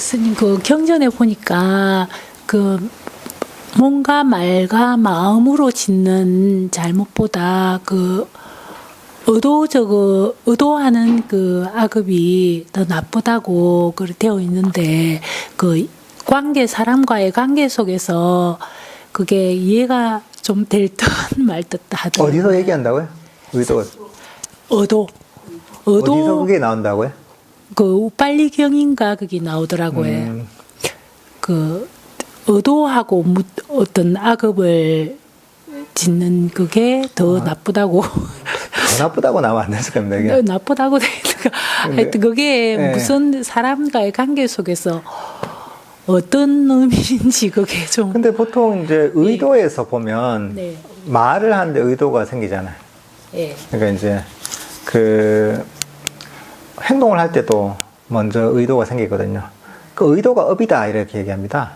스님 그 경전에 보니까 그 뭔가 말과 마음으로 짓는 잘못보다 그 의도하는 그 악업이 더 나쁘다고 그렇게 되어 있는데 그 사람과의 관계 속에서 그게 이해가 좀 될 듯 말 듯 하더라고요. 어디서 얘기한다고요? 의도. 의도. 어디서 그게 나온다고요? 그 우빨리경인가 그게 나오더라고요. 그 의도하고 어떤 악업을 짓는 그게 더 나쁘다고. 더 나쁘다고 나면 안 됐을 겁니다. 이게. 나쁘다고 되니까 하여튼 그게 네. 무슨 사람과의 관계 속에서 어떤 의미인지 그게 좀. 근데 보통 이제 의도에서 보면 네. 말을 하는데 의도가 생기잖아요. 예. 그러니까 이제 그 행동을 할 때도 먼저 의도가 생기거든요. 그 의도가 업이다 이렇게 얘기합니다.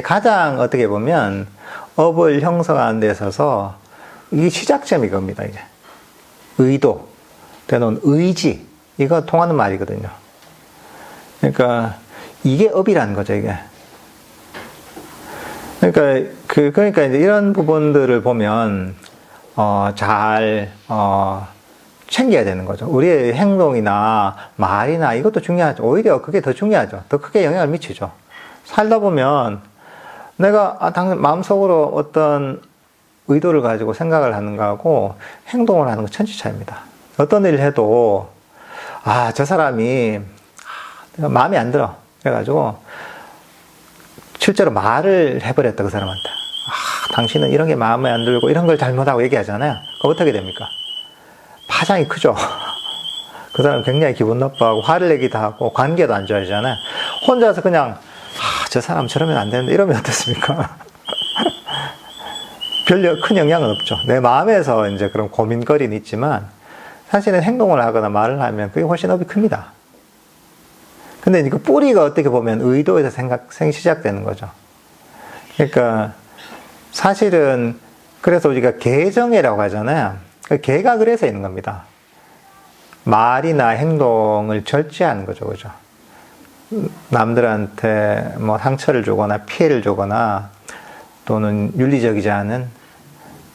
가장 어떻게 보면 업을 형성하는 데 있어서 이게 시작점이 겁니다. 이게 의도, 때는 의지, 이거 통하는 말이거든요. 그러니까 이게 업이라는 거죠, 이게. 그러니까 이제 이런 부분들을 보면 잘 챙겨야 되는 거죠. 우리의 행동이나 말이나 이것도 중요하죠. 오히려 그게 더 중요하죠. 더 크게 영향을 미치죠. 살다 보면 내가 마음속으로 어떤 의도를 가지고 생각을 하는 거하고 행동을 하는 거 천지 차이입니다. 어떤 일을 해도 저 사람이 내가 마음에 안 들어. 그래가지고 실제로 말을 해버렸다 그 사람한테. 당신은 이런 게 마음에 안 들고 이런 걸 잘못하고 얘기하잖아요. 그럼 어떻게 됩니까? 파장이 크죠. 그 사람 굉장히 기분 나빠하고 화를 내기도 하고 관계도 안 좋아지잖아요. 혼자서 그냥 저 사람 저러면 안 되는데 이러면 어떻습니까? 별 큰 영향은 없죠. 내 마음에서 이제 그런 고민거리는 있지만 사실은 행동을 하거나 말을 하면 그게 훨씬 업이 큽니다. 근데 그 뿌리가 어떻게 보면 의도에서 시작되는 거죠. 그러니까 사실은 그래서 우리가 개정애라고 하잖아요. 그 개가 그래서 있는 겁니다. 말이나 행동을 절제하는 거죠, 그죠? 남들한테 뭐 상처를 주거나 피해를 주거나 또는 윤리적이지 않은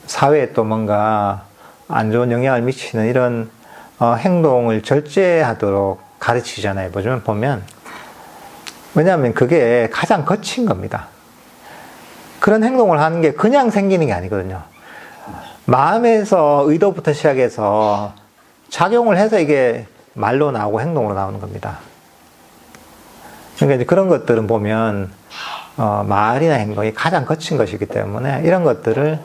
사회에 또 뭔가 안 좋은 영향을 미치는 이런 행동을 절제하도록 가르치잖아요. 보면. 왜냐하면 그게 가장 거친 겁니다. 그런 행동을 하는 게 그냥 생기는 게 아니거든요. 마음에서 의도부터 시작해서 작용을 해서 이게 말로 나오고 행동으로 나오는 겁니다. 그러니까 이제 그런 것들은 보면 말이나 행동이 가장 거친 것이기 때문에 이런 것들을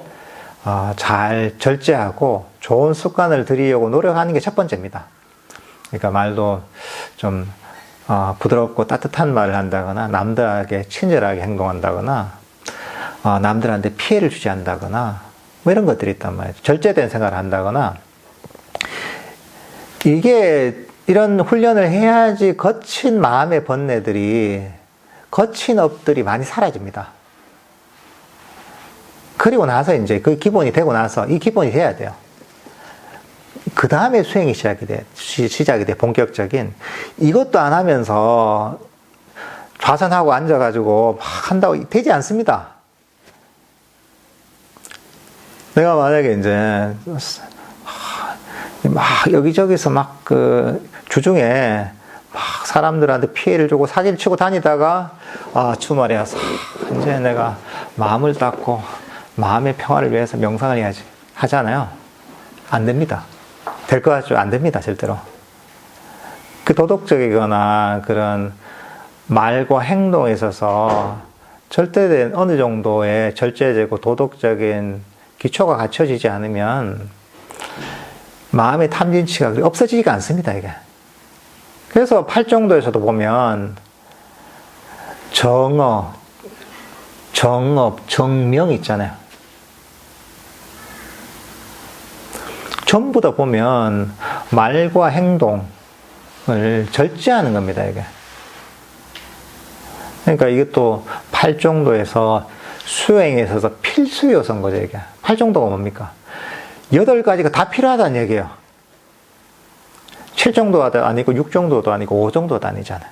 잘 절제하고 좋은 습관을 들이려고 노력하는 게 첫 번째입니다. 그러니까 말도 좀 부드럽고 따뜻한 말을 한다거나 남들에게 친절하게 행동한다거나 남들한테 피해를 주지 않는다거나 뭐 이런 것들이 있단 말이죠. 절제된 생활을 한다거나 이런 훈련을 해야지 거친 마음의 번뇌들이 거친 업들이 많이 사라집니다. 그리고 나서 이제 그 기본이 되고 나서 이 기본이 돼야 돼요. 그 다음에 수행이 시작이 돼, 본격적인. 이것도 안 하면서 좌선하고 앉아가지고 막 한다고 되지 않습니다. 내가 만약에 이제 막 여기저기서 막 주중에 막 사람들한테 피해를 주고 사기를 치고 다니다가 주말에 와서 이제 내가 마음을 닦고 마음의 평화를 위해서 명상을 해야지 하잖아요. 안 됩니다. 될 것 같죠? 안 됩니다. 절대로. 그 도덕적이거나 그런 말과 행동에 있어서 절대된 어느 정도의 절제되고 도덕적인 기초가 갖춰지지 않으면 마음의 탐진치가 없어지지가 않습니다. 이게. 그래서 팔정도에서도 보면 정업, 정명 있잖아요. 전부 다 보면 말과 행동을 절제하는 겁니다, 이게. 그러니까 이것도 팔정도에서 수행에 있어서 필수 요소인 거죠, 이게. 팔정도가 뭡니까? 8가지가 다 필요하다는 얘기예요. 7정도도 아니고 6정도도 아니고 5정도도 아니잖아요.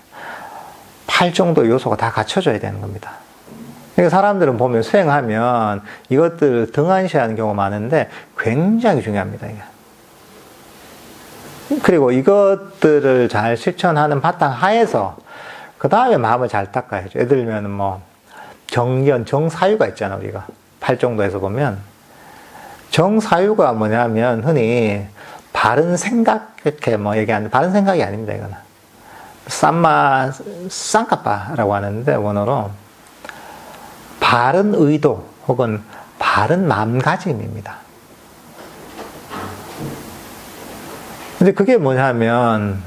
8종도 요소가 다 갖춰져야 되는 겁니다. 그러니까 사람들은 보면 수행하면 이것들을 등한시하는 경우가 많은데 굉장히 중요합니다. 이게. 그리고 이것들을 잘 실천하는 바탕 하에서 그 다음에 마음을 잘 닦아야죠. 예를 들면 뭐 정견, 정사유가 있잖아. 우리가 8종도에서 보면 정사유가 뭐냐면 흔히 바른 생각 이렇게 뭐 얘기하는 바른 생각이 아닙니다. 이거는 쌈마 쌍까빠라고 하는데 원어로 바른 의도 혹은 바른 마음가짐입니다. 근데 그게 뭐냐면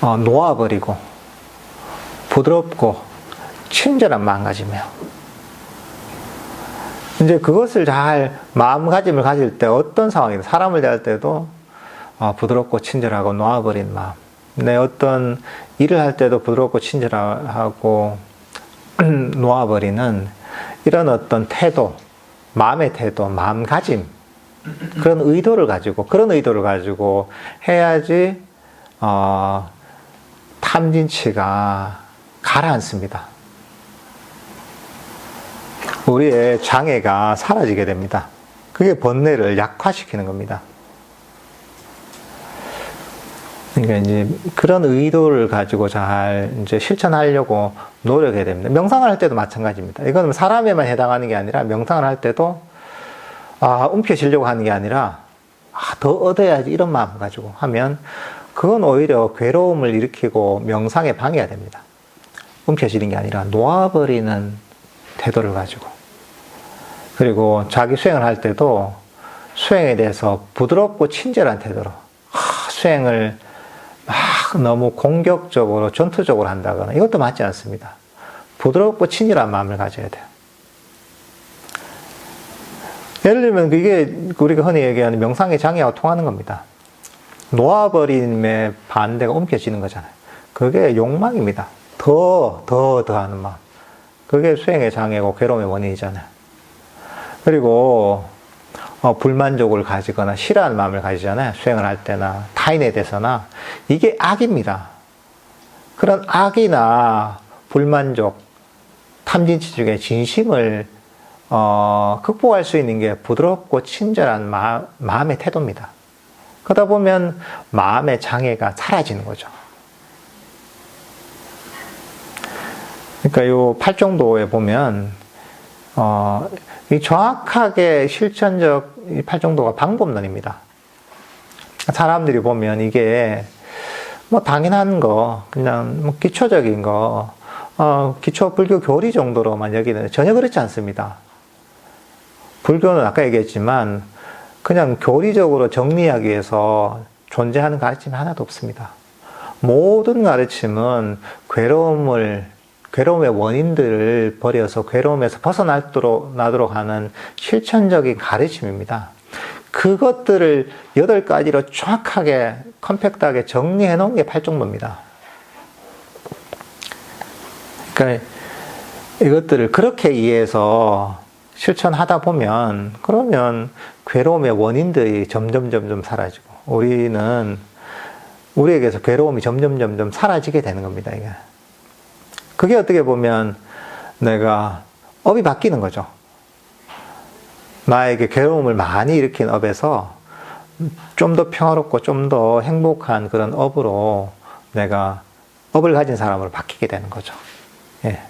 놓아버리고 부드럽고 친절한 마음가짐이에요. 이제 그것을 잘 마음가짐을 가질 때 어떤 상황이든 사람을 대할 때도 부드럽고 친절하고 놓아버린 마음. 내 어떤 일을 할 때도 부드럽고 친절하고 놓아버리는 이런 어떤 태도, 마음의 태도, 마음가짐 그런 의도를 가지고 해야지 탐진치가 가라앉습니다. 우리의 장애가 사라지게 됩니다. 그게 번뇌를 약화시키는 겁니다. 그러니까 이제 그런 의도를 가지고 잘 이제 실천하려고 노력해야 됩니다. 명상을 할 때도 마찬가지입니다. 이거는 사람에만 해당하는 게 아니라 명상을 할 때도 움켜쥐려고 하는 게 아니라 더 얻어야지 이런 마음 가지고 하면 그건 오히려 괴로움을 일으키고 명상에 방해가 됩니다. 움켜쥐는 게 아니라 놓아버리는 태도를 가지고 그리고 자기 수행을 할 때도 수행에 대해서 부드럽고 친절한 태도로 수행을 막 너무 공격적으로 전투적으로 한다거나 이것도 맞지 않습니다. 부드럽고 친절한 마음을 가져야 돼요. 예를 들면 그게 우리가 흔히 얘기하는 명상의 장애하고 통하는 겁니다. 놓아버림의 반대가 움켜쥐는 거잖아요. 그게 욕망입니다. 더 하는 마음. 그게 수행의 장애고 괴로움의 원인이잖아요. 그리고 불만족을 가지거나 싫어하는 마음을 가지잖아요. 수행을 할 때나 타인에 대해서나 이게 악입니다. 그런 악이나 불만족, 탐진치 중에 진심을 극복할 수 있는 게 부드럽고 친절한 마음의 태도입니다. 그러다 보면 마음의 장애가 사라지는 거죠. 그러니까 요 8종도에 보면 이 정확하게 실천적 8종도가 방법론입니다. 사람들이 보면 이게 뭐 당연한 거, 그냥 뭐 기초적인 거, 기초 불교 교리 정도로만 여기는 전혀 그렇지 않습니다. 불교는 아까 얘기했지만 그냥 교리적으로 정리하기 위해서 존재하는 가르침이 하나도 없습니다. 모든 가르침은 괴로움의 원인들을 버려서 괴로움에서 벗어나도록 하는 실천적인 가르침입니다. 그것들을 8가지로 정확하게 컴팩트하게 정리해 놓은 게 8종도입니다. 그러니까 이것들을 그렇게 이해해서 실천하다 보면 그러면 괴로움의 원인들이 점점 사라지고 우리에게서 괴로움이 점점 사라지게 되는 겁니다. 이게. 그게 어떻게 보면 내가 업이 바뀌는 거죠. 나에게 괴로움을 많이 일으킨 업에서 좀 더 평화롭고 좀 더 행복한 그런 업으로 내가 업을 가진 사람으로 바뀌게 되는 거죠. 예.